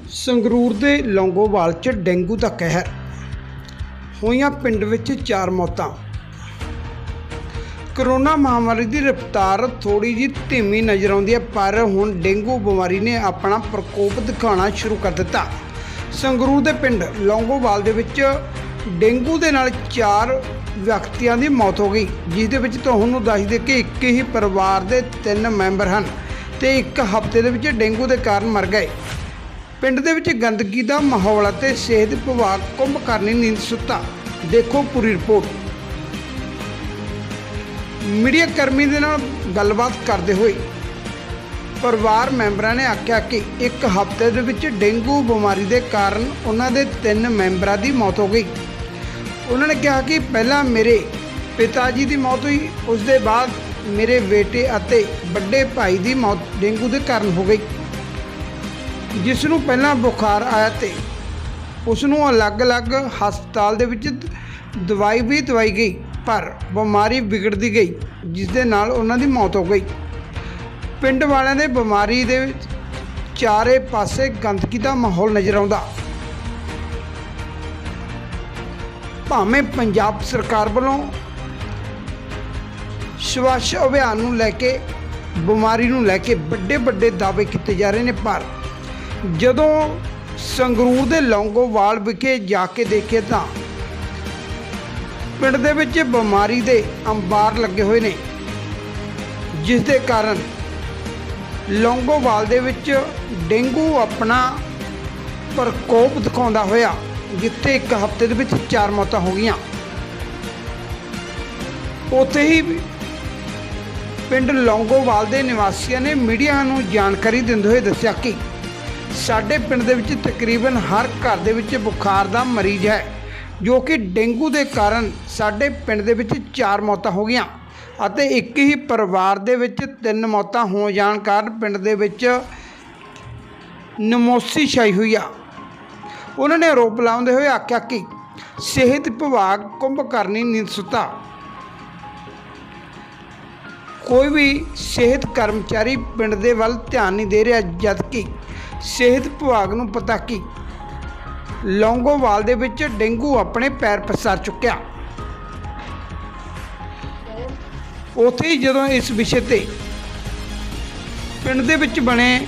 ਸੰਗਰੂਰ ਦੇ ਲੌਂਗੋਵਾਲ 'ਚ ਡੇਂਗੂ ਦਾ ਕਹਿਰ, ਹੋਈਆਂ ਪਿੰਡ ਵਿੱਚ 4 ਮੌਤਾਂ। ਕਰੋਨਾ ਮਹਾਮਾਰੀ ਦੀ ਰਫ਼ਤਾਰ ਥੋੜੀ ਜਿਹੀ ਧੀਮੀ ਨਜ਼ਰ ਆਉਂਦੀ ਹੈ, ਪਰ ਹੁਣ ਡੇਂਗੂ ਬਿਮਾਰੀ ਨੇ ਆਪਣਾ ਪ੍ਰਕੋਪ ਦਿਖਾਉਣਾ ਸ਼ੁਰੂ ਕਰ ਦਿੱਤਾ। ਸੰਗਰੂਰ ਦੇ ਪਿੰਡ ਲੌਂਗੋਵਾਲ ਦੇ ਵਿੱਚ ਡੇਂਗੂ ਦੇ ਨਾਲ 4 ਵਿਅਕਤੀਆਂ ਦੀ ਮੌਤ ਹੋ ਗਈ, ਜਿਸ ਦੇ ਵਿੱਚ ਤੁਹਾਨੂੰ ਦੱਸ ਦੇ ਕਿ ਇੱਕ ਹੀ ਪਰਿਵਾਰ ਦੇ 3 ਮੈਂਬਰ ਹਨ ਤੇ ਇੱਕ ਹਫ਼ਤੇ ਦੇ ਵਿੱਚ ਡੇਂਗੂ ਦੇ ਕਾਰਨ ਮਰ ਗਏ। ਪਿੰਡ ਦੇ ਵਿੱਚ ਗੰਦਗੀ ਦਾ ਮਾਹੌਲ ਅਤੇ ਸਿਹਤ ਵਿਭਾਗ ਕੁੰਭਕਰਨੀ ਨੀਂਦ ਸੁੱਤਾ। ਦੇਖੋ ਪੂਰੀ ਰਿਪੋਰਟ। ਮੀਡੀਆ ਕਰਮੀ ਦੇ ਨਾਲ ਗੱਲਬਾਤ ਕਰਦੇ ਹੋਏ ਪਰਿਵਾਰ ਮੈਂਬਰਾਂ ਨੇ ਆਖਿਆ ਕਿ ਇੱਕ ਹਫ਼ਤੇ ਦੇ ਵਿੱਚ ਡੇਂਗੂ ਬਿਮਾਰੀ ਦੇ ਕਾਰਨ ਉਹਨਾਂ ਦੇ 3 ਮੈਂਬਰਾਂ ਦੀ ਮੌਤ ਹੋ ਗਈ। ਉਹਨਾਂ ਨੇ ਕਿਹਾ ਕਿ ਪਹਿਲਾਂ ਮੇਰੇ ਪਿਤਾ ਜੀ ਦੀ ਮੌਤ ਹੋਈ, ਉਸ ਦੇ ਬਾਅਦ ਮੇਰੇ ਬੇਟੇ ਅਤੇ ਵੱਡੇ ਭਾਈ ਦੀ ਮੌਤ ਡੇਂਗੂ ਦੇ ਕਾਰਨ ਹੋ ਗਈ, ਜਿਸ ਨੂੰ ਪਹਿਲਾਂ ਬੁਖਾਰ ਆਇਆ ਤੇ ਉਸ ਨੂੰ ਅਲੱਗ-ਅਲੱਗ ਹਸਪਤਾਲ ਦੇ ਵਿੱਚ ਦਵਾਈ ਵੀ ਦਵਾਈ ਗਈ, ਪਰ ਬਿਮਾਰੀ ਵਿਗੜਦੀ ਗਈ, ਜਿਸ ਦੇ ਨਾਲ ਉਹਨਾਂ ਦੀ ਮੌਤ ਹੋ ਗਈ। ਪਿੰਡ ਵਾਲਿਆਂ ਦੇ ਬਿਮਾਰੀ ਦੇ ਵਿੱਚ ਚਾਰੇ ਪਾਸੇ ਗੰਦਗੀ ਦਾ ਮਾਹੌਲ ਨਜ਼ਰ ਆਉਂਦਾ। ਭਾਵੇਂ ਪੰਜਾਬ ਸਰਕਾਰ ਵੱਲੋਂ ਸਵੱਛ ਅਭਿਆਨ ਨੂੰ ਲੈ ਕੇ ਬਿਮਾਰੀ ਨੂੰ ਲੈ ਕੇ ਵੱਡੇ ਦਾਅਵੇ ਕੀਤੇ ਜਾ ਰਹੇ ਨੇ, ਪਰ ਜਦੋਂ ਸੰਗਰੂਰ ਦੇ ਲੌਂਗੋਵਾਲ ਵਿਖੇ ਜਾ ਕੇ ਦੇਖੇ ਤਾਂ ਪਿੰਡ ਦੇ ਵਿੱਚ ਬਿਮਾਰੀ ਦੇ ਅੰਬਾਰ ਲੱਗੇ ਹੋਏ ਨੇ, ਜਿਸ ਦੇ ਕਾਰਨ ਲੌਂਗੋਵਾਲ ਦੇ ਵਿੱਚ ਡੇਂਗੂ ਆਪਣਾ ਪ੍ਰਕੋਪ ਦਿਖਾਉਂਦਾ ਹੋਇਆ, ਜਿੱਥੇ ਇੱਕ ਹਫ਼ਤੇ ਦੇ ਵਿੱਚ 4 ਮੌਤਾਂ ਹੋ ਗਈਆਂ। ਉੱਥੇ ਹੀ ਪਿੰਡ ਲੌਂਗੋਵਾਲ ਦੇ ਨਿਵਾਸੀਆਂ ਨੇ ਮੀਡੀਆ ਨੂੰ ਜਾਣਕਾਰੀ ਦਿੰਦੇ ਹੋਏ ਦੱਸਿਆ ਕਿ ਸਾਡੇ ਪਿੰਡ ਦੇ ਵਿੱਚ ਤਕਰੀਬਨ ਹਰ ਘਰ ਦੇ ਵਿੱਚ ਬੁਖਾਰ ਦਾ ਮਰੀਜ਼ ਹੈ, ਜੋ ਕਿ ਡੇਂਗੂ ਦੇ ਕਾਰਨ ਸਾਡੇ ਪਿੰਡ ਦੇ ਵਿੱਚ 4 ਮੌਤਾਂ ਹੋ ਗਈਆਂ ਅਤੇ ਇੱਕ ਹੀ ਪਰਿਵਾਰ ਦੇ ਵਿੱਚ 3 ਮੌਤਾਂ ਹੋ ਜਾਣ ਕਾਰਨ ਪਿੰਡ ਦੇ ਵਿੱਚ ਨਮੋਸੀ ਛਾਈ ਹੋਈ ਆ। ਉਹਨਾਂ ਨੇ ਆਰੋਪ ਲਾਉਂਦੇ ਹੋਏ ਆਖਿਆ ਕਿ ਸਿਹਤ ਵਿਭਾਗ ਕੁੰਭਕਰਨੀ ਨੀਂਦ ਸੁੱਤਾ। ਕੋਈ ਵੀ ਸਿਹਤ ਕਰਮਚਾਰੀ ਪਿੰਡ ਦੇ ਵੱਲ ਧਿਆਨ ਨਹੀਂ ਦੇ ਰਿਹਾ, ਜਦਕਿ ਸਿਹਤ ਵਿਭਾਗ ਨੂੰ ਪਤਾ ਕਿ ਲੌਂਗੋਵਾਲ ਦੇ ਵਿੱਚ ਡੇਂਗੂ ਆਪਣੇ ਪੈਰ ਪਸਾਰ ਚੁੱਕਿਆ। ਉੱਥੇ ਹੀ ਜਦੋਂ ਇਸ ਵਿਸ਼ੇ ਤੇ ਪਿੰਡ ਦੇ ਵਿੱਚ ਬਣੇ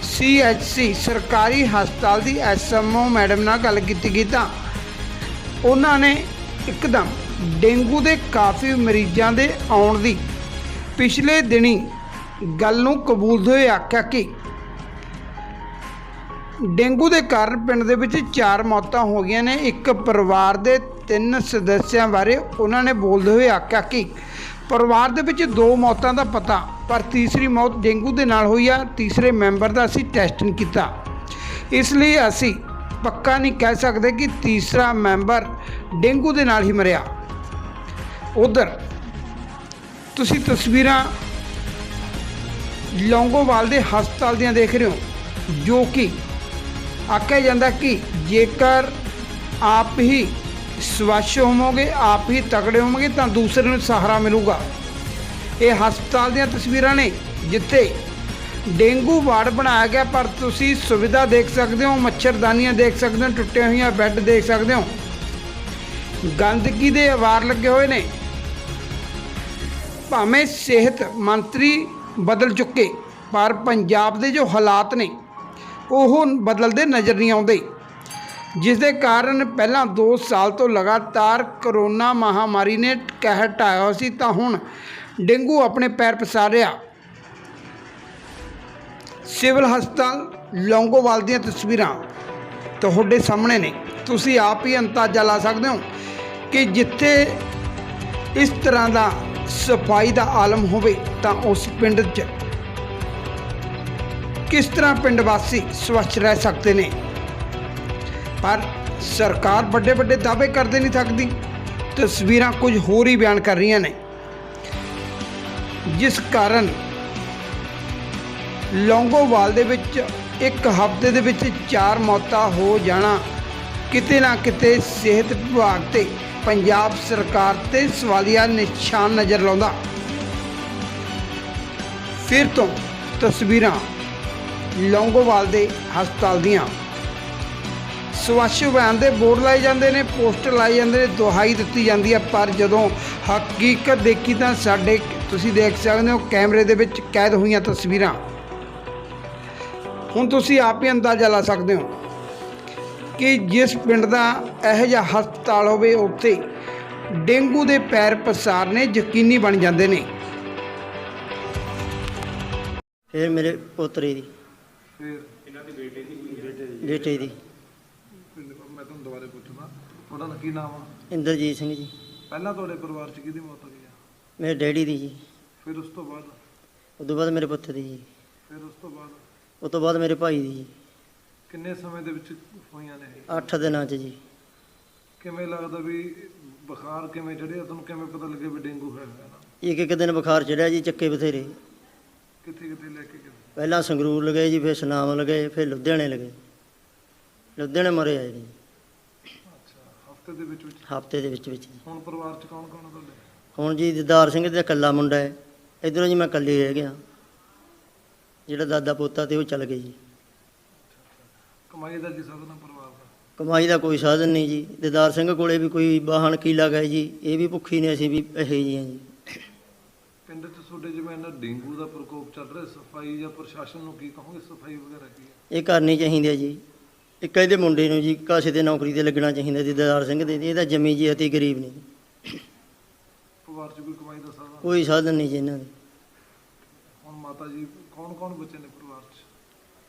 CHC ਸਰਕਾਰੀ ਹਸਪਤਾਲ ਦੀ SMO ਮੈਡਮ ਨਾਲ ਗੱਲ ਕੀਤੀ ਗਈ ਤਾਂ ਉਹਨਾਂ ਨੇ ਇੱਕਦਮ ਡੇਂਗੂ ਦੇ ਕਾਫੀ ਮਰੀਜ਼ਾਂ ਦੇ ਆਉਣ ਦੀ ਪਿਛਲੇ ਦਿਨੀ ਗੱਲ ਨੂੰ ਕਬੂਲਦੇ ਹੋਏ ਆਖਿਆ ਕਿ ਡੇਂਗੂ ਦੇ ਕਾਰਨ ਪਿੰਡ ਦੇ ਵਿੱਚ 4 ਮੌਤਾਂ ਹੋ ਗਈਆਂ ਨੇ। ਇੱਕ ਪਰਿਵਾਰ ਦੇ 3 ਸਦੱਸਿਆਂ ਬਾਰੇ ਉਹਨਾਂ ਨੇ ਬੋਲਦੇ ਹੋਏ ਆਖਿਆ ਕਿ ਪਰਿਵਾਰ ਦੇ ਵਿੱਚ 2 ਮੌਤਾਂ ਦਾ ਪਤਾ, ਪਰ ਤੀਸਰੀ ਮੌਤ ਡੇਂਗੂ ਦੇ ਨਾਲ ਹੋਈ ਆ। ਤੀਸਰੇ ਮੈਂਬਰ ਦਾ ਅਸੀਂ ਟੈਸਟ ਨਹੀਂ ਕੀਤਾ, ਇਸ ਲਈ ਅਸੀਂ ਪੱਕਾ ਨਹੀਂ ਕਹਿ ਸਕਦੇ ਕਿ ਤੀਸਰਾ ਮੈਂਬਰ ਡੇਂਗੂ ਦੇ ਨਾਲ ਹੀ ਮਰਿਆ। ਉਧਰ ਤੁਸੀਂ ਤਸਵੀਰਾਂ ਲੌਂਗੋਵਾਲ ਦੇ ਹਸਪਤਾਲ ਦੀਆਂ ਦੇਖ ਰਹੇ ਹੋ, ਜੋ ਕਿ ਆਖਿਆ ਜਾਂਦਾ ਕਿ ਜੇਕਰ ਆਪ ਹੀ ਸਵੱਛ ਹੋਵੋਗੇ, ਆਪ ਹੀ ਤਕੜੇ ਹੋਵੋਗੇ ਤਾਂ ਦੂਸਰੇ ਨੂੰ ਸਹਾਰਾ ਮਿਲੂਗਾ। ਇਹ ਹਸਪਤਾਲ ਦੀਆਂ ਤਸਵੀਰਾਂ ਨੇ, ਜਿੱਥੇ ਡੇਂਗੂ ਵਾਰਡ ਬਣਾਇਆ ਗਿਆ, ਪਰ ਤੁਸੀਂ ਸੁਵਿਧਾ ਦੇਖ ਸਕਦੇ ਹੋ, ਮੱਛਰਦਾਨੀਆਂ ਦੇਖ ਸਕਦੇ ਹੋ, ਟੁੱਟੀਆਂ ਹੋਈਆਂ ਬੈੱਡ ਦੇਖ ਸਕਦੇ ਹੋ, ਗੰਦਗੀ ਦੇ ਅਵਾਰ ਲੱਗੇ ਹੋਏ ਨੇ। ਭਾਵੇਂ ਸਿਹਤ ਮੰਤਰੀ ਬਦਲ ਚੁੱਕੇ, ਪਰ ਪੰਜਾਬ ਦੇ ਜੋ ਹਾਲਾਤ ਨੇ ਉਹ ਬਦਲਦੇ ਨਜ਼ਰ ਨਹੀਂ ਆਉਂਦੇ, ਜਿਸ ਦੇ ਕਾਰਨ ਪਹਿਲਾਂ 2 ਸਾਲ ਤੋਂ ਲਗਾਤਾਰ ਕਰੋਨਾ ਮਹਾਮਾਰੀ ਨੇ ਕਹਿਰ ਢਾਇਆ ਹੋਇਆ ਸੀ, ਤਾਂ ਹੁਣ ਡੇਂਗੂ ਆਪਣੇ ਪੈਰ ਪਸਾਰ ਰਿਹਾ। ਸਿਵਲ ਹਸਪਤਾਲ ਲੌਂਗੋਵਾਲ ਦੀਆਂ ਤਸਵੀਰਾਂ ਤੁਹਾਡੇ ਸਾਹਮਣੇ ਨੇ, ਤੁਸੀਂ ਆਪ ਹੀ ਅੰਦਾਜ਼ਾ ਲਾ ਸਕਦੇ ਹੋ ਕਿ ਜਿੱਥੇ ਇਸ ਤਰ੍ਹਾਂ ਦਾ ਸਫਾਈ ਦਾ ਆਲਮ ਹੋਵੇ ਤਾਂ ਉਸ ਪਿੰਡ 'ਚ ਕਿਸ ਤਰ੍ਹਾਂ ਪਿੰਡ ਵਾਸੀ ਸਵੱਛ ਰਹਿ ਸਕਦੇ ਨੇ। ਪਰ ਸਰਕਾਰ ਵੱਡੇ ਦਾਅਵੇ ਕਰਦੇ ਨਹੀਂ ਥੱਕਦੀ, ਤਸਵੀਰਾਂ ਕੁਝ ਹੋਰ ਹੀ ਬਿਆਨ ਕਰ ਰਹੀਆਂ ਨੇ, ਜਿਸ ਕਾਰਨ ਲੌਂਗੋਵਾਲ ਦੇ ਵਿੱਚ ਇੱਕ ਹਫ਼ਤੇ ਦੇ ਵਿੱਚ 4 ਮੌਤਾਂ ਹੋ ਜਾਣਾ ਕਿਤੇ ਨਾ ਕਿਤੇ ਸਿਹਤ ਵਿਭਾਗ ਤੇ ਪੰਜਾਬ ਸਰਕਾਰ ਤੇ ਸਵਾਲੀਆ ਨਿਸ਼ਾਨ ਨਜ਼ਰ ਲਾਉਂਦਾ। ਫਿਰ ਤੋਂ ਤਸਵੀਰਾਂ ਲੌਂਗੋਵਾਲ ਦੇ ਹਸਪਤਾਲ ਦੀਆਂ ਸਵੱਛ ਅਭਿਆਨ ਦੇ ਬੋਰਡ ਲਾਏ ਜਾਂਦੇ ਨੇ, ਪੋਸਟਰ ਲਾਏ ਜਾਂਦੇ ਨੇ, ਦੁਹਾਈ ਦਿੱਤੀ ਜਾਂਦੀ ਹੈ, ਪਰ ਜਦੋਂ ਹਕੀਕਤ ਦੇਖੀ ਤਾਂ ਸਾਡੇ ਤੁਸੀਂ ਦੇਖ ਸਕਦੇ ਹੋ ਕੈਮਰੇ ਦੇ ਵਿੱਚ ਕੈਦ ਹੋਈਆਂ ਤਸਵੀਰਾਂ। ਹੁਣ ਤੁਸੀਂ ਆਪ ਹੀ ਅੰਦਾਜ਼ਾ ਲਾ ਸਕਦੇ ਹੋ ਕਿ ਜਿਸ ਪਿੰਡ ਦਾ ਇਹੋ ਜਿਹਾ ਹਸਪਤਾਲ ਹੋਵੇ ਉੱਥੇ ਡੇਂਗੂ ਦੇ ਪੈਰ ਪਸਾਰਨੇ ਯਕੀਨੀ ਬਣ ਜਾਂਦੇ ਨੇ। ਫਿਰ ਮੇਰੇ ਪੋਤਰੇ ਦੀ ਫਿਰ ਇਹਨਾਂ ਦੀ ਬੇਟੇ ਦੀ ਮੈਂ ਤੁਹਾਨੂੰ ਦੁਬਾਰੇ ਪੁੱਛਣਾ, ਤੁਹਾਡਾ ਕੀ ਨਾਮ ਆ? ਇੰਦਰਜੀਤ ਸਿੰਘ ਜੀ। ਪਹਿਲਾਂ ਤੁਹਾਡੇ ਪਰਿਵਾਰ 'ਚ ਕਿਹਦੀ ਮੌਤ ਹੋਈ ਆ? ਮੇਰੇ ਡੈਡੀ ਦੀ ਜੀ। ਫਿਰ ਉਸ ਤੋਂ ਬਾਅਦ ਉਦੋਂ ਬਾਅਦ ਮੇਰੇ ਪੁੱਤ ਦੀ ਜੀ। ਫਿਰ ਉਸ ਤੋਂ ਬਾਅਦ ਉਸ ਤੋਂ ਬਾਅਦ ਮੇਰੇ ਭਾਈ ਦੀ ਜੀ। ਕਿੰਨੇ ਸਮੇਂ ਦੇ ਵਿੱਚ ਹੋਈਆਂ ਨੇ? 8 ਦਿਨਾਂ 'ਚ ਜੀ। ਕਿਵੇਂ ਲੱਗਦਾ ਵੀ ਬੁਖਾਰ ਕਿਵੇਂ ਚੜਿਆ? ਤੁਹਾਨੂੰ ਕਿਵੇਂ ਪਤਾ ਲੱਗਿਆ ਵੀ ਡੇਂਗੂ ਹੋਇਆ ਹੈ? ਇੱਕ ਦਿਨ ਬੁਖਾਰ ਚੜਿਆ ਜੀ, ਚੱਕੇ ਬਥੇਰੇ। ਕਿੱਥੇ ਕਿੱਥੇ ਲੈ ਕੇ ਗਏ? ਪਹਿਲਾਂ ਸੰਗਰੂਰ ਲਗਾਏ ਜੀ, ਫਿਰ ਸੁਨਾਮ ਲਗਾਏ, ਫਿਰ ਲੁਧਿਆਣੇ ਲਗਾਏ। ਲੁਧਿਆਣੇ ਮਰੇ ਆਏ ਜੀ ਅੱਛਾ, ਹਫਤੇ ਦੇ ਵਿੱਚ ਜੀ। ਹੁਣ ਪਰਿਵਾਰ 'ਚ ਕੌਣ ਕੌਣ ਆ ਤੁਹਾਡੇ? ਹੁਣ ਜੀ ਦਿਦਾਰ ਸਿੰਘ ਦਾ ਇਕੱਲਾ ਮੁੰਡਾ ਹੈ। ਇੱਧਰੋਂ ਜੀ ਮੈਂ ਇਕੱਲੇ ਰਹਿ ਗਿਆ। ਜਿਹੜਾ ਦਾਦਾ ਪੋਤਾ ਤੇ ਉਹ ਚੱਲ ਗਏ ਜੀ। ਕਮਾਈ ਦਾ ਕੀ ਸਾਧਨ ਆ ਪਰਿਵਾਰ ਦਾ? ਕਮਾਈ ਦਾ ਕੋਈ ਸਾਧਨ ਨਹੀਂ ਜੀ। ਦਿਦਾਰ ਸਿੰਘ ਕੋਲੇ ਵੀ ਕੋਈ ਵਾਹਣ ਕੀਲਾ ਗਏ ਜੀ, ਇਹ ਵੀ ਭੁੱਖੀ ਨੇ, ਅਸੀਂ ਵੀ ਇਹੇ ਜੀ ਹਾਂ ਜੀ। ਪਿੰਡ 'ਚ ਤੁਹਾਡੇ ਜਿਵੇਂ ਇਹਨਾਂ ਡੇਂਗੂ ਦਾ ਪ੍ਰਕੋਪ ਚੱਲ ਰਿਹਾ, ਸਫਾਈ ਜਾਂ ਪ੍ਰਸ਼ਾਸਨ ਨੂੰ ਕੀ ਕਹੋਗੇ? ਸਫਾਈ ਵਗੈਰਾ ਕੀ ਹੈ? ਇਹ ਕਰਨੀ ਚਾਹੀਦੀ ਹੈ ਜੀ। ਇੱਕ ਇਹਦੇ ਮੁੰਡੇ ਨੂੰ ਜੀ ਕਾਸੇ ਤੇ ਨੌਕਰੀ ਤੇ ਲੱਗਣਾ ਚਾਹੀਦਾ ਦਿਦਾਰ ਸਿੰਘ ਦੇ। ਇਹ ਤਾਂ ਜਮੀ ਜੀ ਅਤੀ ਗਰੀਬ ਨੇ। ਪਰਿਵਾਰ 'ਚ ਕੋਈ ਕਮਾਈ ਦਾ ਸਾਧਨ? ਕੋਈ ਸਾਧਨ ਨਹੀਂ ਜੀ ਇਹਨਾਂ ਦੇ। ਹੁਣ ਮਾਤਾ ਜੀ ਕੌਣ ਕੌਣ ਬੱਚੇ ਨੇ ਪਰਿਵਾਰ 'ਚ?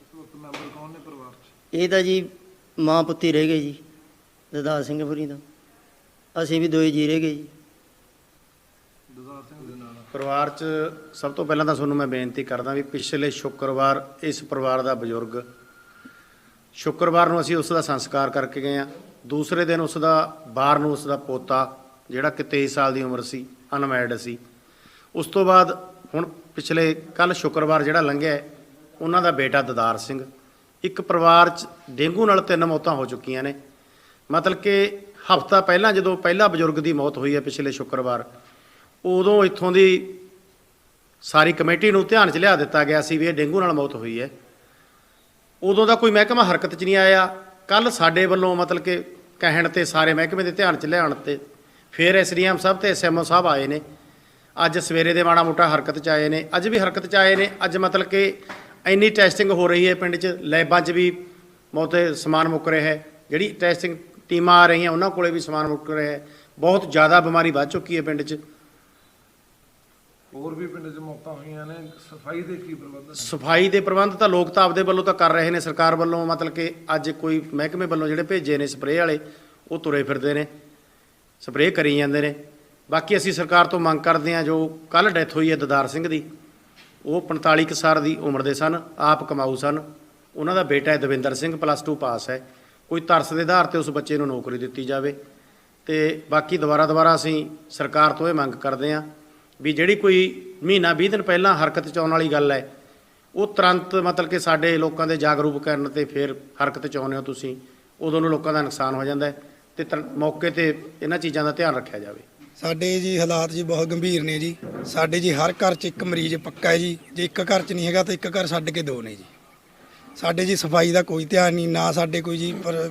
ਇਸ ਵਕਤ ਮੈਂਬਰ ਕੌਣ ਨੇ ਪਰਿਵਾਰ 'ਚ? ਇਹ ਤਾਂ ਜੀ ਮਾਂ ਪੁੱਤੀ ਰਹਿ ਗਏ ਜੀ ਦਿਦਾਰ ਸਿੰਘ ਫਰੀ ਦਾ। ਅਸੀਂ ਵੀ ਦੋਏ ਜੀ ਰਹਿ ਗਏ ਜੀ। ਦਿਦਾਰ ਸਿੰਘ ਦੇ ਨਾਲ ਪਰਿਵਾਰ 'ਚ ਸਭ ਤੋਂ ਪਹਿਲਾਂ ਤਾਂ ਤੁਹਾਨੂੰ ਮੈਂ ਬੇਨਤੀ ਕਰਦਾ ਵੀ ਪਿਛਲੇ ਸ਼ੁੱਕਰਵਾਰ ਇਸ ਪਰਿਵਾਰ ਦਾ ਬਜ਼ੁਰਗ ਸ਼ੁੱਕਰਵਾਰ ਨੂੰ ਅਸੀਂ ਉਸ ਦਾ ਸੰਸਕਾਰ ਕਰਕੇ ਗਏ ਹਾਂ। ਦੂਸਰੇ ਦਿਨ ਉਸ ਦਾ ਬਾਹਰ ਨੂੰ ਉਸ ਦਾ ਪੋਤਾ ਜਿਹੜਾ ਕਿ 23 ਸਾਲ ਦੀ ਉਮਰ ਸੀ, ਅਨਮੈਰਿਡ ਸੀ। ਉਸ ਤੋਂ ਬਾਅਦ ਹੁਣ ਪਿਛਲੇ ਕੱਲ੍ਹ ਸ਼ੁੱਕਰਵਾਰ ਜਿਹੜਾ ਲੰਘਿਆ ਉਹਨਾਂ ਦਾ ਬੇਟਾ ਦਿਦਾਰ ਸਿੰਘ। ਇੱਕ ਪਰਿਵਾਰ 'ਚ ਡੇਂਗੂ ਨਾਲ 3 ਮੌਤਾਂ ਹੋ ਚੁੱਕੀਆਂ ਨੇ। ਮਤਲਬ ਕਿ ਹਫ਼ਤਾ ਪਹਿਲਾਂ ਜਦੋਂ ਪਹਿਲਾ ਬਜ਼ੁਰਗ ਦੀ ਮੌਤ ਹੋਈ ਹੈ ਪਿਛਲੇ ਸ਼ੁੱਕਰਵਾਰ, ਉਦੋਂ ਇੱਥੋਂ ਦੀ ਸਾਰੀ ਕਮੇਟੀ ਨੂੰ ਧਿਆਨ 'ਚ ਲਿਆ ਦਿੱਤਾ ਗਿਆ ਸੀ ਵੀ ਇਹ ਡੇਂਗੂ ਨਾਲ ਮੌਤ ਹੋਈ ਹੈ। ਉਦੋਂ ਦਾ ਕੋਈ ਮਹਿਕਮਾ ਹਰਕਤ 'ਚ ਨਹੀਂ ਆਇਆ। ਕੱਲ੍ਹ ਸਾਡੇ ਵੱਲੋਂ ਮਤਲਬ ਕਿ ਕਹਿਣ 'ਤੇ ਸਾਰੇ ਮਹਿਕਮੇ ਦੇ ਧਿਆਨ 'ਚ ਲਿਆਉਣ 'ਤੇ ਫਿਰ SDM ਸਾਹਿਬ ਤੇ SMO ਸਾਹਿਬ ਆਏ ਨੇ। ਅੱਜ ਸਵੇਰੇ ਦੇ ਮਾੜਾ ਮੋਟਾ ਹਰਕਤ 'ਚ ਆਏ ਨੇ, ਅੱਜ ਵੀ ਹਰਕਤ 'ਚ ਆਏ ਨੇ। ਅੱਜ ਮਤਲਬ ਕਿ ਇੰਨੀ ਟੈਸਟਿੰਗ ਹੋ ਰਹੀ ਹੈ ਪਿੰਡ 'ਚ, ਲੈਬਾਂ 'ਚ ਵੀ ਬਹੁਤੇ ਸਮਾਨ ਮੁੱਕ ਰਿਹਾ ਹੈ। ਜਿਹੜੀ ਟੈਸਟਿੰਗ ਟੀਮਾਂ ਆ ਰਹੀਆਂ ਉਹਨਾਂ ਕੋਲੇ ਵੀ ਸਮਾਨ ਮੁੱਕ ਰਿਹਾ ਹੈ। ਬਹੁਤ ਜ਼ਿਆਦਾ ਬਿਮਾਰੀ ਵੱਧ ਚੁੱਕੀ ਹੈ ਪਿੰਡ 'ਚ। ਹੋਰ ਵੀ ਪਿੰਡ 'ਚ ਮੌਤਾਂ ਹੋਈਆਂ ਨੇ। ਸਫਾਈ ਦੇ ਕੀ ਪ੍ਰਬੰਧ? ਸਫਾਈ ਦੇ ਪ੍ਰਬੰਧ ਤਾਂ ਲੋਕ ਤਾਂ ਆਪਦੇ ਵੱਲੋਂ ਤਾਂ ਕਰ ਰਹੇ ਨੇ, ਸਰਕਾਰ ਵੱਲੋਂ ਮਤਲਬ ਕਿ ਅੱਜ ਕੋਈ ਮਹਿਕਮੇ ਵੱਲੋਂ ਜਿਹੜੇ ਭੇਜੇ ਨੇ ਸਪਰੇਅ ਵਾਲੇ, ਉਹ ਤੁਰੇ ਫਿਰਦੇ ਨੇ, ਸਪਰੇਅ ਕਰੀ ਜਾਂਦੇ ਨੇ। ਬਾਕੀ ਅਸੀਂ ਸਰਕਾਰ ਤੋਂ ਮੰਗ ਕਰਦੇ ਹਾਂ, ਜੋ ਕੱਲ੍ਹ ਡੈਥ ਹੋਈ ਹੈ ਦਿਦਾਰ ਸਿੰਘ ਦੀ, ਉਹ 45 ਕੁ ਸਾਲ ਦੀ ਉਮਰ ਦੇ ਸਨ, ਆਪ ਕਮਾਊ ਸਨ। ਉਹਨਾਂ ਦਾ ਬੇਟਾ ਹੈ ਦਵਿੰਦਰ ਸਿੰਘ, +2 ਪਾਸ ਹੈ। ਕੋਈ ਤਰਸ ਦੇ ਆਧਾਰ 'ਤੇ ਉਸ ਬੱਚੇ ਨੂੰ ਨੌਕਰੀ ਦਿੱਤੀ ਜਾਵੇ। ਅਤੇ ਬਾਕੀ ਦੁਬਾਰਾ ਅਸੀਂ ਸਰਕਾਰ ਤੋਂ ਇਹ ਮੰਗ ਕਰਦੇ ਹਾਂ ਵੀ ਜਿਹੜੀ ਕੋਈ ਮਹੀਨਾ 20 ਦਿਨ ਪਹਿਲਾਂ ਹਰਕਤ 'ਚ ਆਉਣ ਵਾਲੀ ਗੱਲ ਹੈ, ਉਹ ਤੁਰੰਤ ਮਤਲਬ ਕਿ ਸਾਡੇ ਲੋਕਾਂ ਦੇ ਜਾਗਰੂਕ ਕਰਨ 'ਤੇ ਫਿਰ ਹਰਕਤ 'ਚ ਆਉਂਦੇ ਹੋ ਤੁਸੀਂ, ਉਦੋਂ ਨੂੰ ਲੋਕਾਂ ਦਾ ਨੁਕਸਾਨ ਹੋ ਜਾਂਦਾ ਹੈ। ਅਤੇ ਮੌਕੇ 'ਤੇ ਇਹਨਾਂ ਚੀਜ਼ਾਂ ਦਾ ਧਿਆਨ ਰੱਖਿਆ ਜਾਵੇ। ਸਾਡੇ ਜੀ ਹਾਲਾਤ ਜੀ ਬਹੁਤ ਗੰਭੀਰ ਨੇ ਜੀ। ਸਾਡੇ ਜੀ ਹਰ ਘਰ 'ਚ ਇੱਕ ਮਰੀਜ਼ ਪੱਕਾ ਹੈ ਜੀ। ਜੇ ਇੱਕ ਘਰ 'ਚ ਨਹੀਂ ਹੈਗਾ ਤਾਂ ਇੱਕ ਘਰ ਛੱਡ ਕੇ 2 ਨੇ ਜੀ। ਸਾਡੇ ਜੀ ਸਫਾਈ ਦਾ ਕੋਈ ਧਿਆਨ ਨਹੀਂ, ਨਾ ਸਾਡੇ ਕੋਈ ਜੀ ਪਰ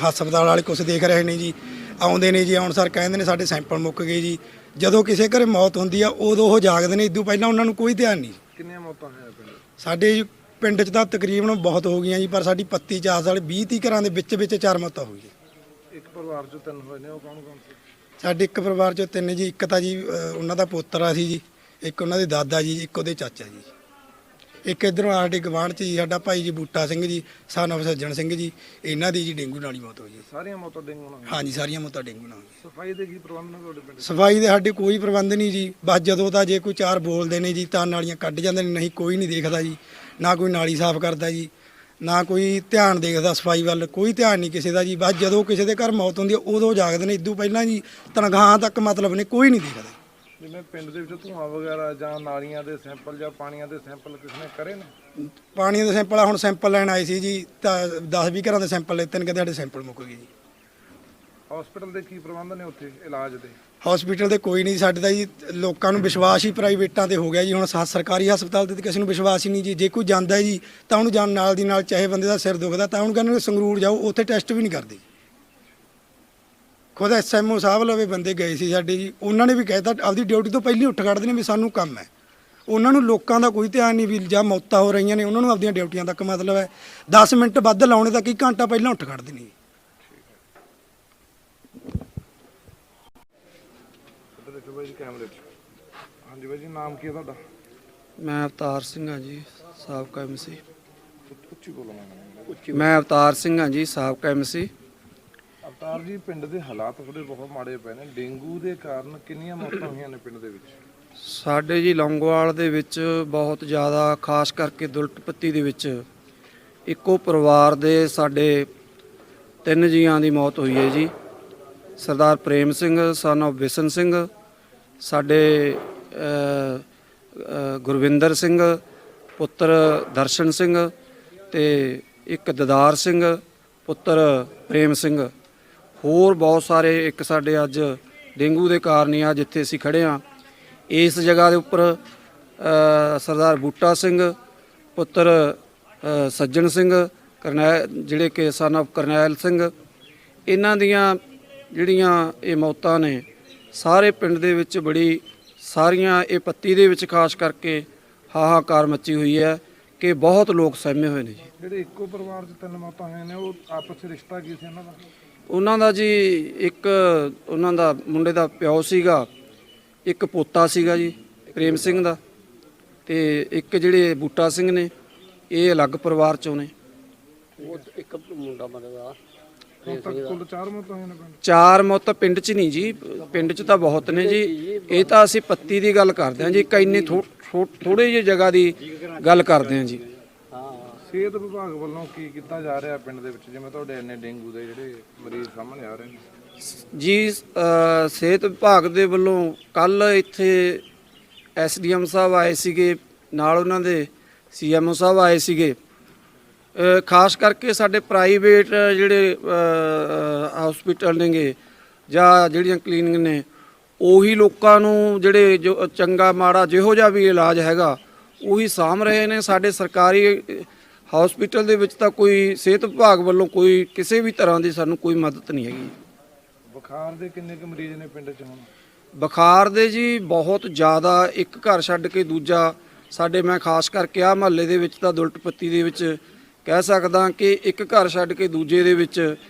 ਹਸਪਤਾਲ ਵਾਲੇ ਕੁਛ ਦੇਖ ਰਹੇ ਨੇ ਜੀ। ਆਉਂਦੇ ਨੇ ਜੀ, ਆਉਣ ਸਾਰ ਕਹਿੰਦੇ ਨੇ ਸਾਡੇ ਸੈਂਪਲ ਮੁੱਕ ਗਏ ਜੀ। ਜਦੋਂ ਕਿਸੇ ਘਰੇ ਮੌਤ ਹੁੰਦੀ ਆ ਉਦੋਂ ਉਹ ਜਾਗਦੇ ਨੇ, ਇਦੋਂ ਪਹਿਲਾਂ ਉਹਨਾਂ ਨੂੰ ਕੋਈ ਧਿਆਨ ਨਹੀਂ। ਕਿੰਨੀਆਂ ਮੌਤਾਂ ਹੋਈਆਂ ਪਿੰਡ? ਸਾਡੇ ਪਿੰਡ 'ਚ ਤਾਂ ਤਕਰੀਬਨ ਬਹੁਤ ਹੋ ਗਈਆਂ ਜੀ, ਪਰ ਸਾਡੀ ਪੱਤੀ ਚਾਸ ਵਾਲੇ 20-30 ਘਰਾਂ ਦੇ ਵਿੱਚ 4 ਮੌਤਾਂ ਹੋਈਆਂ। ਇੱਕ ਪਰਿਵਾਰ 'ਚੋਂ 3 ਹੋਏ ਨੇ, ਉਹ ਕੌਣ ਕੌਣ ਸੀ? ਸਾਡੇ ਇੱਕ ਪਰਿਵਾਰ 'ਚੋਂ 3 ਜੀ। ਇੱਕ ਤਾਂ ਜੀ ਉਹਨਾਂ ਦਾ ਪੋਤਰਾ ਸੀ ਜੀ, ਇੱਕ ਉਹਨਾਂ ਦੇ ਦਾਦਾ ਜੀ, ਇੱਕ ਉਹਦੇ ਚਾਚਾ ਜੀ। ਇੱਕ ਇੱਧਰੋਂ ਸਾਡੇ ਗਵਾਂਢ 'ਚ ਜੀ ਸਾਡਾ ਭਾਈ ਜੀ ਬੂਟਾ ਸਿੰਘ ਜੀ, son of ਸੱਜਣ ਸਿੰਘ ਜੀ, ਇਹਨਾਂ ਦੀ ਜੀ ਡੇਂਗੂ ਨਾਲ ਹੀ ਮੌਤ ਹੋਈ ਜੀ। ਸਾਰੀਆਂ ਮੌਤਾਂ ਡੇਂਗੂ ਨਾਲ ਹੋਈਆਂ? ਹਾਂਜੀ, ਸਾਰੀਆਂ ਮੌਤਾਂ ਡੇਂਗੂ ਨਾਲ ਹੋਈਆਂ। ਸਫਾਈ ਦੇ ਕੀ ਪ੍ਰਬੰਧ ਨੇ ਤੁਹਾਡੇ ਪਿੰਡ? ਸਫਾਈ ਦੇ ਸਾਡੇ ਕੋਈ ਪ੍ਰਬੰਧ ਨਹੀਂ ਜੀ। ਬਸ ਜਦੋਂ ਤਾਂ ਜੇ ਕੋਈ 4 ਬੋਲਦੇ ਨੇ ਜੀ ਤਾਂ ਨਾਲੀਆਂ ਕੱਢ ਜਾਂਦੇ ਨੇ, ਨਹੀਂ ਕੋਈ ਨਹੀਂ ਦੇਖਦਾ ਜੀ। ਨਾ ਕੋਈ ਨਾਲੀ ਸਾਫ਼ ਕਰਦਾ ਜੀ, ਨਾ ਕੋਈ ਧਿਆਨ ਦੇਖਦਾ ਸਫਾਈ ਵੱਲ, ਕੋਈ ਧਿਆਨ ਨਹੀਂ ਕਿਸੇ ਦਾ ਜੀ। ਬਸ ਜਦੋਂ ਕਿਸੇ ਦੇ ਘਰ ਮੌਤ ਹੁੰਦੀ ਹੈ ਉਦੋਂ ਜਾਗਦੇ ਨੇ, ਇਦੋਂ ਪਹਿਲਾਂ ਜੀ ਤਨਖਾਹਾਂ ਤੱਕ ਮਤਲਬ ਨੇ ਕੋਈ ਨਹੀਂ ਦੇਖਦਾ। ਜਿਵੇਂ ਪਿੰਡ ਦੇ ਵਿੱਚ ਧੂਆਂ ਵਗੈਰਾ ਜਾਂ ਨਾਲੀਆਂ ਦੇ ਸੈਂਪਲ ਜਾਂ ਪਾਣੀਆਂ ਦੇ ਸੈਂਪਲ ਕਿਸ ਨੇ ਕਰੇ ਨੇ? ਪਾਣੀ ਦੇ ਸੈਂਪਲ ਹੁਣ ਸੈਂਪਲ ਲੈਣ ਆਏ ਸੀ ਜੀ, ਤਾਂ 10-20 ਘਰਾਂ ਦੇ ਸੈਂਪਲ ਲੈਤੇ ਨੇ, ਕਹਿੰਦੇ ਸਾਡੇ ਸੈਂਪਲ ਮੁੱਕ ਗਏ ਜੀ। ਹਸਪੀਟਲ ਦੇ ਕੀ ਪ੍ਰਬੰਧ ਨੇ ਉੱਥੇ ਇਲਾਜ ਦੇ? ਹਸਪੀਟਲ ਤੇ ਕੋਈ ਨਹੀਂ। ਸਾਡੇ ਤਾਂ ਜੀ ਲੋਕਾਂ ਨੂੰ ਵਿਸ਼ਵਾਸ ਹੀ ਪ੍ਰਾਈਵੇਟਾਂ ਤੇ ਹੋ ਗਿਆ ਜੀ। ਹੁਣ ਸਰਕਾਰੀ ਹਸਪਤਾਲ ਤੇ ਕਿਸੇ ਨੂੰ ਵਿਸ਼ਵਾਸ ਹੀ ਨਹੀਂ ਜੀ। ਜੇ ਕੋਈ ਜਾਂਦਾ ਹੈ ਜੀ ਤਾਂ ਉਹਨੂੰ ਜਾਣ ਨਾਲ ਦੀ ਨਾਲ, ਚਾਹੇ ਬੰਦੇ ਦਾ ਸਿਰ ਦੁਖਦਾ ਤਾਂ ਉਹਨੂੰ ਕਹਿੰਦੇ ਸੰਗਰੂਰ ਜਾਓ, ਉੱਥੇ ਟੈਸਟ ਵੀ ਨਹੀਂ ਕਰਦੇ। ਖੁਦ SMO ਸਾਹਿਬ ਲਵੇ ਬੰਦੇ ਗਏ ਸੀ ਸਾਡੇ ਜੀ, ਉਹਨਾਂ ਨੇ ਵੀ ਕਹਿਤਾ ਆਪਦੀ ਡਿਊਟੀ ਤੋਂ ਪਹਿਲਾਂ ਉੱਠ ਖੜਦੇ ਨੇ ਵੀ ਸਾਨੂੰ ਕੰਮ ਹੈ। ਉਹਨਾਂ ਨੂੰ ਲੋਕਾਂ ਦਾ ਕੋਈ ਧਿਆਨ ਨਹੀਂ ਵੀ ਜਾਂ ਮੌਤਾਂ ਹੋ ਰਹੀਆਂ ਨੇ, ਉਹਨਾਂ ਨੂੰ ਆਪਦੀਆਂ ਡਿਊਟੀਆਂ ਤੱਕ ਮਤਲਬ ਹੈ। 10 ਮਿੰਟ ਵੱਧ ਲਾਉਣੇ ਤਾਂ ਕੀ ਘੰਟਾ ਪਹਿਲਾਂ ਉੱਠ ਖੜਦੇ ਨੇ ਜੀ। ਦੇਖੋ ਬਾਈ ਜੀ ਕੈਮਰੇ 'ਚ। ਹਾਂਜੀ ਬਾਈ ਜੀ, ਨਾਮ ਕੀ ਹੈ ਤੁਹਾਡਾ? ਮੈਂ ਅਵਤਾਰ ਸਿੰਘ ਹਾਂ ਜੀ, ਸਾਬਕਾ MC। ਉੱਚੀ ਬੋਲੋ ਨਾ। ਮੈਂ ਅਵਤਾਰ ਸਿੰਘ ਹਾਂ ਜੀ, ਸਾਬਕਾ MC। ਅਵਤਾਰ ਜੀ, ਪਿੰਡ ਦੇ ਹਾਲਾਤ ਥੋੜੇ ਬਹੁਤ ਮਾੜੇ ਪਏ ਨੇ। ਡੇਂਗੂ ਦੇ ਕਾਰਨ ਕਿੰਨੀਆਂ ਮੌਤਾਂ ਹੋਈਆਂ ਨੇ ਪਿੰਡ ਦੇ ਵਿੱਚ? ਸਾਡੇ ਜੀ ਲੌਂਗੋਵਾਲ ਦੇ ਵਿੱਚ ਬਹੁਤ ਜ਼ਿਆਦਾ, ਖਾਸ ਕਰਕੇ ਦੁਲਟ ਪੱਤੀ ਦੇ ਵਿੱਚ ਇੱਕੋ ਪਰਿਵਾਰ ਦੇ ਸਾਡੇ 3 ਜੀਆਂ ਦੀ ਮੌਤ ਹੋਈ ਹੈ ਜੀ। ਸਰਦਾਰ ਪ੍ਰੇਮ ਸਿੰਘ son of ਬਿਸ਼ਨ ਸਿੰਘ, ਸਾਡੇ ਗੁਰਵਿੰਦਰ ਸਿੰਘ ਪੁੱਤਰ ਦਰਸ਼ਨ ਸਿੰਘ, ਤੇ ਇੱਕ ਦਦਾਰ ਸਿੰਘ ਪੁੱਤਰ ਪ੍ਰੇਮ ਸਿੰਘ। ਹੋਰ ਬਹੁਤ ਸਾਰੇ, ਇੱਕ ਸਾਡੇ ਅੱਜ ਡੇਂਗੂ ਦੇ ਕਾਰਨ ਹੀ ਆ ਜਿੱਥੇ ਅਸੀਂ ਖੜੇ ਹਾਂ ਇਸ ਜਗ੍ਹਾ ਦੇ ਉੱਪਰ ਸਰਦਾਰ ਬੂਟਾ ਸਿੰਘ ਪੁੱਤਰ ਸੱਜਣ ਸਿੰਘ ਕਰਨੈਲ, ਜਿਹੜੇ ਕਿ son of ਕਰਨੈਲ ਸਿੰਘ। ਇਹਨਾਂ ਦੀਆਂ ਜਿਹੜੀਆਂ ਇਹ ਮੌਤਾਂ ਨੇ ਸਾਰੇ ਪਿੰਡ ਦੇ ਵਿੱਚ ਬੜੀ ਸਾਰੀਆਂ, ਇਹ ਪੱਤੀ ਦੇ ਵਿੱਚ ਖਾਸ ਕਰਕੇ ਹਾਹਾਕਾਰ ਮੱਚੀ ਹੋਈ ਹੈ ਕਿ ਬਹੁਤ ਲੋਕ ਸਹਿਮੇ ਹੋਏ ਨੇ ਜੀ। ਜਿਹੜੇ ਇੱਕੋ ਪਰਿਵਾਰ 'ਚ 3 ਮੌਤਾਂ ਹੋਈਆਂ ਨੇ, ਉਹ ਆਪਸ 'ਚ ਰਿਸ਼ਤਾ ਕੀ ਸੀ ਇਹਨਾਂ ਦਾ? ਉਹਨਾਂ ਦਾ ਜੀ ਇੱਕ ਉਹਨਾਂ ਦਾ ਮੁੰਡੇ ਦਾ ਪਿਓ ਸੀਗਾ, ਇੱਕ ਪੋਤਾ ਸੀਗਾ ਜੀ ਪ੍ਰੇਮ ਸਿੰਘ ਦਾ, ਤੇ ਇੱਕ ਜਿਹੜੇ ਬੂਟਾ ਸਿੰਘ ਨੇ ਇਹ ਅਲੱਗ ਪਰਿਵਾਰ 'ਚੋਂ ਨੇ। ਇੱਕ ਮੁੰਡਾ ਮਰਦਾ। ਹੁਣ ਤੱਕ ਕੁੱਲ 4 ਮੌਤਾਂ ਹੋਈਆਂ ਨੇ ਪਿੰਡ 'ਚ। 4 ਮੌਤਾਂ ਪਿੰਡ 'ਚ ਨਹੀਂ ਜੀ, ਪਿੰਡ 'ਚ ਤਾਂ ਬਹੁਤ ਨੇ ਜੀ। ਇਹ ਤਾਂ ਅਸੀਂ ਪੱਤੀ ਦੀ ਗੱਲ ਕਰਦੇ ਹਾਂ ਜੀ, ਇੰਨੇ ਥੋੜੇ ਜਿਹੀ ਜਗ੍ਹਾ ਦੀ ਗੱਲ ਕਰਦੇ ਹਾਂ ਜੀ। ਸਿਹਤ ਵਿਭਾਗ ਵੱਲੋਂ ਕੀ ਕੀਤਾ ਜਾ ਰਿਹਾ ਪਿੰਡ ਦੇ ਵਿੱਚ, ਜਿਵੇਂ ਤੁਹਾਡੇ ਇੰਨੇ ਡੇਂਗੂ ਦੇ ਜਿਹੜੇ ਮਰੀਜ਼ ਸਾਹਮਣੇ ਆ ਰਹੇ ਨੇ? ਜੀ ਸਿਹਤ ਵਿਭਾਗ ਦੇ ਵੱਲੋਂ ਕੱਲ ਇੱਥੇ SDM ਸਾਹਿਬ ਆਏ ਸੀਗੇ, ਨਾਲ ਉਹਨਾਂ ਦੇ CMO ਸਾਹਿਬ ਆਏ ਸੀਗੇ। ਖਾਸ ਕਰਕੇ ਸਾਡੇ ਪ੍ਰਾਈਵੇਟ ਜਿਹੜੇ ਹਸਪੀਟਲ ਨੇਗੇ ਜਾਂ ਜਿਹੜੀਆਂ ਕਲੀਨਿਕ ਨੇ, ਉਹੀ ਲੋਕਾਂ ਨੂੰ ਜਿਹੜੇ ਜੋ ਚੰਗਾ ਮਾੜਾ ਜਿਹੋ ਜਿਹਾ ਵੀ ਇਲਾਜ ਹੈਗਾ ਉਹੀ ਸਾਂਭ ਰਹੇ ਨੇ। ਸਾਡੇ ਸਰਕਾਰੀ ਹਸਪੀਟਲ ਦੇ ਵਿੱਚ ਤਾਂ ਕੋਈ ਸਿਹਤ ਵਿਭਾਗ ਵੱਲੋਂ ਕੋਈ ਕਿਸੇ ਵੀ ਤਰ੍ਹਾਂ ਦੀ ਸਾਨੂੰ ਕੋਈ ਮਦਦ ਨਹੀਂ ਹੈਗੀ। ਬੁਖਾਰ ਦੇ ਕਿੰਨੇ ਕੁ ਮਰੀਜ਼ ਨੇ ਪਿੰਡ 'ਚ ਹੁਣ? ਬੁਖਾਰ ਦੇ ਜੀ ਬਹੁਤ ਜ਼ਿਆਦਾ, ਇੱਕ ਘਰ ਛੱਡ ਕੇ ਦੂਜਾ ਸਾਡੇ, ਮੈਂ ਖਾਸ ਕਰਕੇ ਆ ਮਹੱਲੇ ਦੇ ਵਿੱਚ ਤਾਂ ਦੁਲਟ ਪੱਤੀ ਦੇ ਵਿੱਚ ਕਹਿ ਸਕਦਾ ਕਿ ਇੱਕ ਘਰ ਛੱਡ ਕੇ ਦੂਜੇ ਦੇ ਵਿੱਚ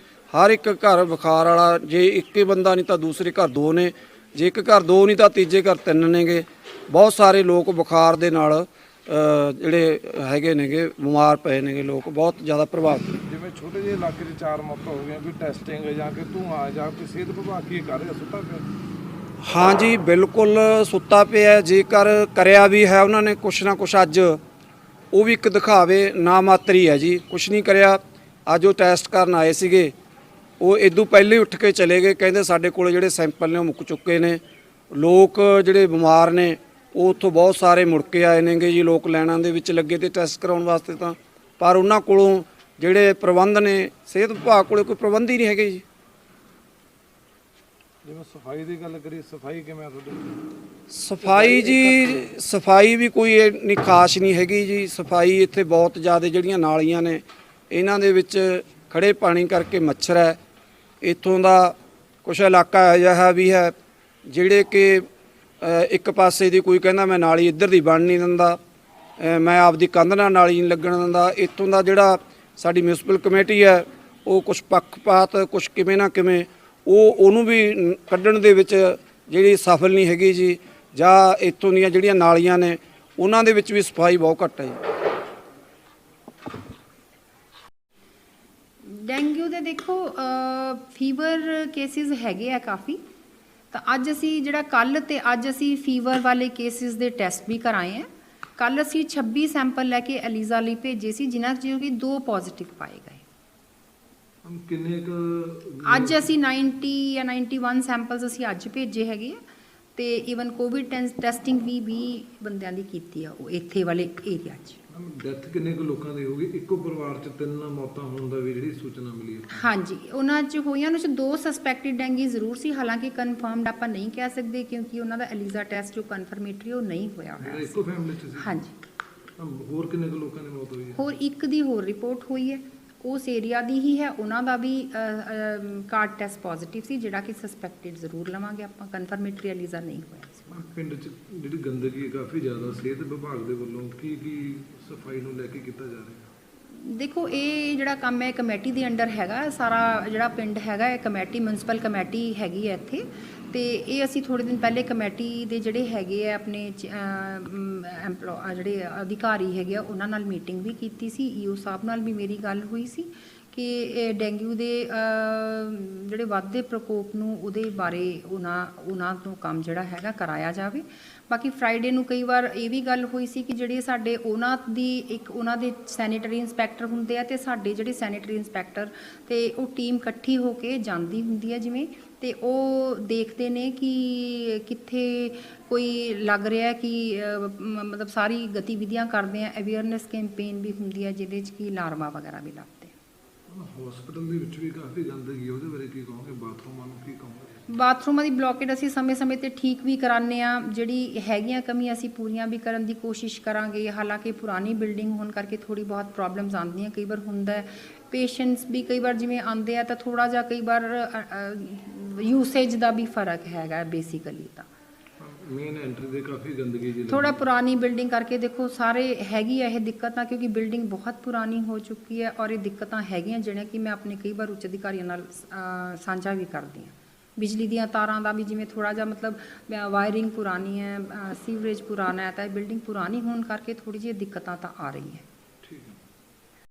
ਹਰ ਇੱਕ ਘਰ ਬੁਖਾਰ ਵਾਲਾ। ਜੇ ਇੱਕ ਹੀ ਬੰਦਾ ਨਹੀਂ ਤਾਂ ਦੂਸਰੇ ਘਰ 2 ਨੇ, ਜੇ ਇੱਕ ਘਰ 2 ਨਹੀਂ ਤਾਂ ਤੀਜੇ ਘਰ 3 ਨੇਗੇ। ਬਹੁਤ ਸਾਰੇ ਲੋਕ ਬੁਖਾਰ ਦੇ ਨਾਲ ਜਿਹੜੇ ਹੈਗੇ ਨੇਗੇ ਬਿਮਾਰ ਪਏ ਨੇਗੇ, ਲੋਕ ਬਹੁਤ ਜ਼ਿਆਦਾ ਪ੍ਰਭਾਵਿਤ ਨੇ। ਜਿਵੇਂ ਛੋਟੇ ਜਿਹੇ ਇਲਾਕੇ 'ਚ 4 ਮੌਤਾਂ ਹੋ ਗਈਆਂ, ਕੋਈ ਟੈਸਟਿੰਗ ਜਾਂ ਕਿ ਧੂੰਆਂ ਜਾਂ ਕਿ ਸਿਹਤ ਵਿਭਾਗ ਕੀ ਕਰ ਰਿਹਾ? ਸੁੱਤਾ ਪਿਆ? ਹਾਂ ਜੀ, ਬਿਲਕੁਲ ਸੁੱਤਾ ਪਿਆ। ਜੇਕਰ ਕਰਿਆ ਵੀ ਹੈ ਉਹਨਾਂ ਨੇ ਕੁਛ ਨਾ ਕੁਛ, ਅੱਜ ਉਹ ਵੀ ਇੱਕ ਦਿਖਾਵੇ ਨਾ ਮਾਤਰੀ ਹੈ ਜੀ, ਕੁਛ ਨਹੀਂ ਕਰਿਆ। ਅੱਜ ਉਹ ਟੈਸਟ ਕਰਨ ਆਏ ਸੀਗੇ, ਉਹ ਇਦੋਂ ਪਹਿਲੇ ਉੱਠ ਕੇ ਚਲੇ ਗਏ। ਕਹਿੰਦੇ ਸਾਡੇ ਕੋਲ ਜਿਹੜੇ ਸੈਂਪਲ ਨੇ ਉਹ ਮੁੱਕ ਚੁੱਕੇ ਨੇ। ਲੋਕ ਜਿਹੜੇ ਬਿਮਾਰ ਨੇ ਉਹ ਉੱਥੋਂ ਬਹੁਤ ਸਾਰੇ ਮੁੜ ਕੇ ਆਏ ਨੇਗੇ ਜੀ, ਲੋਕ ਲਾਈਨਾਂ ਦੇ ਵਿੱਚ ਲੱਗੇ ਤੇ ਟੈਸਟ ਕਰਾਉਣ ਵਾਸਤੇ ਤਾਂ, ਪਰ ਉਹਨਾਂ ਕੋਲੋਂ ਜਿਹੜੇ ਪ੍ਰਬੰਧ ਨੇ, ਸਿਹਤ ਵਿਭਾਗ ਕੋਲੇ ਕੋਈ ਪ੍ਰਬੰਧ ਹੀ ਨਹੀਂ ਹੈਗੇ ਜੀ। ਜਿਵੇਂ ਸਫਾਈ ਦੀ ਗੱਲ ਕਰੀ, ਸਫਾਈ ਕਿਵੇਂ ਆ ਤੁਹਾਡੇ? ਸਫਾਈ ਜੀ, ਸਫਾਈ ਵੀ ਕੋਈ ਇੰਨੀ ਖਾਸ ਨਹੀਂ ਹੈਗੀ ਜੀ। ਸਫਾਈ ਇੱਥੇ ਬਹੁਤ ਜ਼ਿਆਦਾ, ਜਿਹੜੀਆਂ ਨਾਲੀਆਂ ਨੇ ਇਹਨਾਂ ਦੇ ਵਿੱਚ ਖੜੇ ਪਾਣੀ ਕਰਕੇ ਮੱਛਰ ਹੈ। ਇੱਥੋਂ ਦਾ ਕੁਛ ਇਲਾਕਾ ਅਜਿਹਾ ਵੀ ਹੈ ਜਿਹੜੇ ਕਿ ਇੱਕ ਪਾਸੇ ਦੀ ਕੋਈ ਕਹਿੰਦਾ ਮੈਂ ਨਾਲੀ ਇੱਧਰ ਦੀ ਬਣ ਨਹੀਂ ਦਿੰਦਾ, ਮੈਂ ਆਪਦੀ ਕੰਧ ਨਾਲ ਨਾਲੀ ਨਹੀਂ ਲੱਗਣ ਦਿੰਦਾ। ਇੱਥੋਂ ਦਾ ਜਿਹੜਾ ਸਾਡੀ ਮਿਊਨਿਸਪਲ ਕਮੇਟੀ ਹੈ ਉਹ ਕੁਛ ਪੱਖਪਾਤ, ਕੁਛ ਕਿਵੇਂ ਨਾ ਕਿਵੇਂ ਉਹਨੂੰ ਵੀ ਕੱਢਣ ਦੇ ਵਿੱਚ ਜਿਹੜੀ ਸਫਲ ਨਹੀਂ ਹੈਗੀ ਜੀ। ਜਾਂ ਇੱਥੋਂ ਦੀਆਂ ਜਿਹੜੀਆਂ ਨਾਲੀਆਂ ਨੇ ਉਹਨਾਂ ਦੇ ਵਿੱਚ ਵੀ ਸਫਾਈ ਬਹੁਤ ਘੱਟ ਹੈ ਜੀ। ਡੇਂਗੂ ਦੇ ਦੇਖੋ ਫੀਵਰ ਕੇਸਿਸ ਹੈਗੇ ਆ ਕਾਫੀ, ਤਾਂ ਅੱਜ ਅਸੀਂ ਜਿਹੜਾ ਕੱਲ ਤੇ ਅੱਜ ਅਸੀਂ ਫੀਵਰ ਵਾਲੇ ਕੇਸਿਸ ਦੇ ਟੈਸਟ ਵੀ ਕਰਾਏ ਆ। ਕੱਲ ਅਸੀਂ 26 ਸੈਂਪਲ ਲੈ ਕੇ ਅਲੀਜ਼ਾ ਲਈ ਭੇਜੇ ਸੀ, ਜਿਨ੍ਹਾਂ ਚੋਂ ਕਿ 2 ਪੋਜ਼ਿਟਿਵ ਪਾਏ ਗਏ। ਕਿੰਨੇ ਕੁ ਅੱਜ ਅਸੀਂ 90 ਜਾਂ 91 ਸੈਂਪਲਸ ਅਸੀਂ ਅੱਜ ਭੇਜੇ ਹੈਗੇ ਆ, ਤੇ ਈਵਨ ਕੋਵਿਡ ਟੈਸਟਿੰਗ ਵੀ 20 ਬੰਦਿਆਂ ਦੀ ਕੀਤੀ ਆ ਉਹ ਇੱਥੇ ਵਾਲੇ ਏਰੀਆ 'ਚ। ਡੈਥ ਕਿੰਨੇ ਕੁ ਲੋਕਾਂ ਦੀ ਹੋ ਗਈ? ਇੱਕੋ ਪਰਿਵਾਰ 'ਚ 3 ਮੌਤਾਂ ਹੋਣ ਦਾ ਵੀ ਜਿਹੜੀ ਸੂਚਨਾ ਮਿਲੀ ਹੈ। ਹਾਂਜੀ, ਉਹਨਾਂ 'ਚ ਹੋਈਆਂ, ਉਹਨਾਂ 'ਚ 2 ਸਸਪੈਕਟਡ ਡੈਂਗੀ ਜ਼ਰੂਰ ਸੀ, ਹਾਲਾਂਕਿ ਕਨਫਰਮਡ ਆਪਾਂ ਨਹੀਂ ਕਹਿ ਸਕਦੇ ਕਿਉਂਕਿ ਉਹਨਾਂ ਦਾ ਐਲੀਜ਼ਾ ਟੈਸਟ ਜੋ ਕਨਫਰਮੇਟਰੀ ਉਹ ਨਹੀਂ ਹੋਇਆ ਜਿਹੜਾ ਹੋਇਆ ਇੱਕੋ ਫੈਮਿਲੀ 'ਚ ਸੀ? ਹਾਂਜੀ। ਹੋਰ ਕਿੰਨੇ ਕੁ ਲੋਕਾਂ ਦੀ ਮੌਤ ਹੋਈ ਹੈ? ਹੋਰ ਇੱਕ ਦੀ ਹੋਰ ਰਿਪੋਰਟ ਹੋਈ ਹੈ, ਉਸ ਏਰੀਆ ਦੀ ਹੀ ਹੈ, ਉਹਨਾਂ ਦਾ ਵੀ ਕਾਰਡ ਟੈਸਟ ਪੋਜ਼ਿਟਿਵ ਸੀ, ਜਿਹੜਾ ਕਿ ਸਸਪੈਕਟਡ ਜ਼ਰੂਰ ਲਵਾਂਗੇ ਆਪਾਂ, ਕਨਫਰਮੇਟਰੀ ਐਲੀਜ਼ਾ ਨਹੀਂ ਹੋਇਆ ਸੀ। ਪਿੰਡ 'ਚ ਜਿਹੜੀ ਗੰਦਗੀ ਹੈ ਕਾਫੀ ਜ਼ਿਆਦਾ, ਸਿਹਤ ਵਿਭਾਗ ਦੇ ਵੱਲੋਂ ਕੀ ਸਫਾਈ ਨੂੰ ਲੈ ਕੇ ਕੀਤਾ ਜਾ ਰਿਹਾ? ਦੇਖੋ, ਇਹ ਜਿਹੜਾ ਕੰਮ ਹੈ ਕਮੇਟੀ ਦੇ ਅੰਡਰ ਹੈਗਾ, ਸਾਰਾ ਜਿਹੜਾ ਪਿੰਡ ਹੈਗਾ ਇਹ ਕਮੇਟੀ, ਮਿਊਨਿਸਪਲ ਕਮੇਟੀ ਹੈਗੀ ਹੈ ਇੱਥੇ, ਤੇ ਇਹ ਅਸੀਂ ਥੋੜ੍ਹੇ ਦਿਨ ਪਹਿਲੇ ਕਮੇਟੀ ਦੇ ਜਿਹੜੇ ਹੈਗੇ ਆ ਆਪਣੇ ਜਿਹੜੇ ਅਧਿਕਾਰੀ ਹੈਗੇ ਆ ਉਹਨਾਂ ਨਾਲ ਮੀਟਿੰਗ ਵੀ ਕੀਤੀ ਸੀ, ਈਓ ਸਾਹਿਬ ਨਾਲ ਵੀ ਮੇਰੀ ਗੱਲ ਹੋਈ ਸੀ ਕਿ ਇਹ ਡੇਂਗੂ ਦੇ ਜਿਹੜੇ ਵੱਧਦੇ ਪ੍ਰਕੋਪ ਨੂੰ ਉਹਦੇ ਬਾਰੇ ਉਹਨਾਂ ਤੋਂ ਕੰਮ ਜਿਹੜਾ ਹੈਗਾ ਕਰਾਇਆ ਜਾਵੇ। ਬਾਕੀ ਫਰਾਈਡੇ ਨੂੰ ਕਈ ਵਾਰ ਇਹ ਵੀ ਗੱਲ ਹੋਈ ਸੀ ਕਿ ਜਿਹੜੇ ਸਾਡੇ ਉਹਨਾਂ ਦੇ ਸੈਨੀਟਰੀ ਇੰਸਪੈਕਟਰ ਹੁੰਦੇ ਆ ਤੇ ਸਾਡੇ ਜਿਹੜੇ ਸੈਨੀਟਰੀ ਇੰਸਪੈਕਟਰ ਤੇ ਉਹ ਟੀਮ ਇਕੱਠੀ ਹੋ ਕੇ ਜਾਂਦੀ ਹੁੰਦੀ ਹੈ ਜਿਵੇਂ, ਤੇ ਉਹ ਦੇਖਦੇ ਨੇ ਕਿ ਕਿੱਥੇ ਕੋਈ ਲੱਗ ਰਿਹਾ ਕਿ ਮਤਲਬ ਸਾਰੀ ਗਤੀਵਿਧੀਆਂ ਕਰਦੇ ਆ, ਅਵੇਅਰਨੈਸ ਕੈਂਪੇਨ ਵੀ ਹੁੰਦੀ ਹੈ ਜਿਹਦੇ 'ਚ ਕਿ ਲਾਰਵਾ ਵਗੈਰਾ ਵੀ ਲੱਭਦੇ। ਹਸਪੀਟਲ ਦੇ ਵਿੱਚ ਵੀ ਕਾਫੀ ਗੰਦਗੀ, ਉਹਦੇ ਬਾਰੇ ਕੀ ਕਹੋਗੇ? ਬਾਥਰੂਮਾਂ ਨੂੰ ਕੀ ਕਹੋਗੇ? ਬਾਥਰੂਮਾਂ ਦੀ ਬਲੋਕੇਡ ਅਸੀਂ ਸਮੇਂ-ਸਮੇਂ ਤੇ ਠੀਕ ਵੀ ਕਰਾਉਂਦੇ ਆ, ਜਿਹੜੀ ਹੈਗੀਆਂ ਕਮੀਆਂ ਅਸੀਂ ਪੂਰੀਆਂ ਵੀ ਕਰਨ ਦੀ ਕੋਸ਼ਿਸ਼ ਕਰਾਂਗੇ। ਹਾਲਾਂਕਿ ਪੁਰਾਣੀ ਬਿਲਡਿੰਗ ਹੋਣ ਕਰਕੇ ਥੋੜੀ ਬਹੁਤ ਪ੍ਰੋਬਲਮਸ ਆਉਂਦੀਆਂ, ਕਈ ਵਾਰ ਹੁੰਦਾ ਪੇਸ਼ੈਂਟਸ ਵੀ ਕਈ ਵਾਰ ਜਿਵੇਂ ਆਉਂਦੇ ਆ ਤਾਂ ਥੋੜਾ ਜਿਹਾ ਕਈ ਵਾਰ ਯੂਸੇਜ ਦਾ ਵੀ ਫਰਕ ਹੈਗਾ ਬੇਸਿਕਲੀ। ਤਾਂ ਮੇਨ ਐਂਟਰੀ ਦੇ ਕਾਫੀ ਗੰਦਗੀ ਜੀ ਥੋੜਾ ਪੁਰਾਣੀ ਬਿਲਡਿੰਗ ਕਰਕੇ ਦੇਖੋ ਸਾਰੇ ਹੈਗੀ ਆ ਇਹ ਦਿੱਕਤਾਂ, ਕਿਉਂਕਿ ਬਿਲਡਿੰਗ ਬਹੁਤ ਪੁਰਾਣੀ ਹੋ ਚੁੱਕੀ ਹੈ ਔਰ ਇਹ ਦਿੱਕਤਾਂ ਹੈਗੀਆਂ ਜਿਹੜੀਆਂ ਕਿ ਮੈਂ ਆਪਣੇ ਕਈ ਵਾਰ ਉੱਚ ਅਧਿਕਾਰੀਆਂ ਨਾਲ ਸਾਂਝਾ ਵੀ ਕਰਦੀ ਹਾਂ। ਬਿਜਲੀ ਦੀਆਂ ਤਾਰਾਂ ਦਾ ਵੀ ਜਿਵੇਂ ਥੋੜਾ ਜਿਹਾ ਮਤਲਬ ਵਾਇਰਿੰਗ ਪੁਰਾਣੀ ਹੈ, ਸੀਵਰੇਜ ਪੁਰਾਣਾ ਹੈ, ਤਾਂ ਇਹ ਬਿਲਡਿੰਗ ਪੁਰਾਣੀ ਹੋਣ ਕਰਕੇ ਥੋੜੀ ਜਿਹੀ ਦਿੱਕਤਾਂ ਤਾਂ ਆ ਰਹੀ ਹੈ।